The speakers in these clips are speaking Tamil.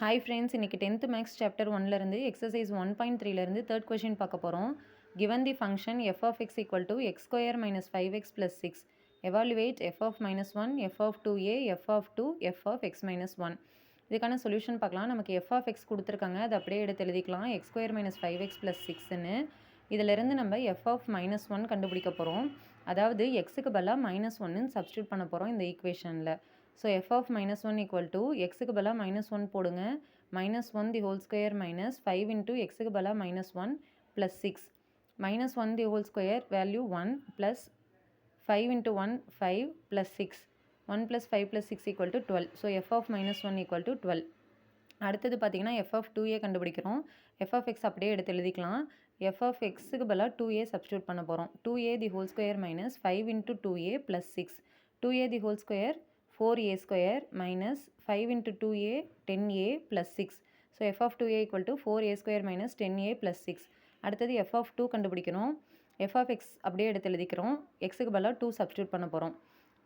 ஹாய் ஃப்ரெண்ட்ஸ், இன்றைக்கி 10th மேக்ஸ் சாப்டர் 1லேருந்து எக்ஸசைஸ் 1.3லேருந்து தேர்ட் கொஷின் பார்க்க போகிறோம். Given the function F of X equal to X square minus 5x plus 6 evaluate F of -1 F of 2a F of 2 F of X minus 1. இதுக்கான சொல்யூஷன் பார்க்கலாம். நமக்கு எஃப் ஆஃப் எக்ஸ் கொடுத்துருக்காங்க, அதை அப்படியே எடுத்து எழுதிக்கலாம். X square minus 5x plus 6ன்னு இதிலிருந்து நம்ம எஃப் ஆஃப் -1 கண்டுபிடிக்க போகிறோம். அதாவது எக்ஸுக்கு பதிலாக -1ன்னு சப்ஸ்டியூட் பண்ண போகிறோம் இந்த ஈக்குவேஷனில். So F of -1 equal to எக்ஸுக்கு பதிலாக -1 போடுங்க. -1 the whole square minus 5 into எக்ஸுக்கு பதிலாக -1 plus 6. -1 the whole square value 1 plus 5 into 1 5 plus 6. 1 plus 5 plus 6 equal to 12. So F of -1 equal to 12. அடுத்தது பார்த்தீங்கன்னா எஃப் ஆஃப் 2a கண்டுபிடிக்கிறோம். எஃப் ஆஃப் எக்ஸ் அப்படியே எடுத்து எழுதிக்கலாம். எஃப் ஆஃப் எக்ஸுக்கு பதிலாக 2a சப்ஸ்டியூட் பண்ண போகிறோம். 2a the whole square minus 5 into 2a plus 6. 2a the whole square 4a square minus 5 into 2a 10a plus 6. So F of 2a equal to 4a square minus 10a plus 6. அடுத்தது எஃப் ஆஃப் 2 கண்டுபிடிக்கிறோம். எஃப் ஆஃப் எக்ஸ் அப்படியே எடுத்து எழுதிக்கிறோம். எக்ஸுக்கு பதிலாக 2 சப்ஸ்டியூட் பண்ண போகிறோம்.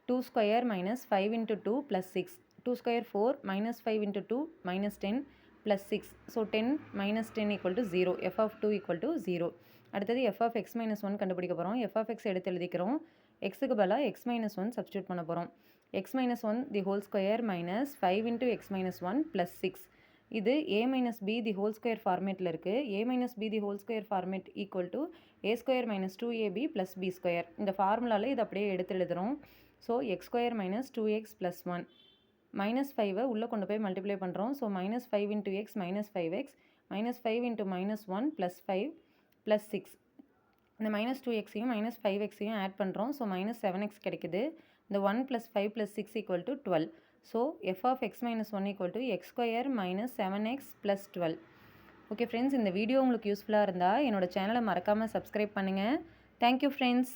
2 square minus 5 into 2 plus 6. 2 square 4 minus 5 into 2 minus 10 plus 6. So 10 minus 10 equal to 0. F of 2 equal to 0. அடுத்தது எஃப் ஆஃப் எக்ஸ் மைனஸ் 1 கண்டுபிடிக்க போகிறோம். எஃப் ஆஃப் எக்ஸ் எடுத்து எழுதிக்கிறோம். எக்ஸுக்கு பதிலாக எக்ஸ் மைனஸ் 1 சப்ஸ்டியூட் பண்ண போகிறோம். X minus 1 the whole square minus 5 into X minus 1 plus 6. இது a minus be the whole square ஃபார்மேட்டில் இருக்குது. a minus be the whole square format equal to a square minus 2ab plus b square. இந்த ஃபார்முலாவில் இதை அப்படியே எடுத்து எழுதுகிறோம். So X square minus 2x plus 1 minus 5 உள்ளே கொண்டு போய் மல்டிப்ளை பண்ணுறோம். So minus 5 into X minus 5x minus 5 into minus 1 plus 5 plus 6. இந்த மைனஸ் 2xையும் மைனஸ் 5xையும் ஆட் பண்ணுறோம். ஸோ மைனஸ் 7x கிடைக்குது. இந்த 1 plus 5 plus 6 equal to 12. So F of X minus 1 equal to X square minus 7x plus 12. Okay friends, இந்த வீடியோ உங்களுக்கு யூஸ்ஃபுல்லாக இருந்தால் என்னோடய சேனலை மறக்காமல் சப்ஸ்கிரைப் பண்ணுங்கள். Thank you friends.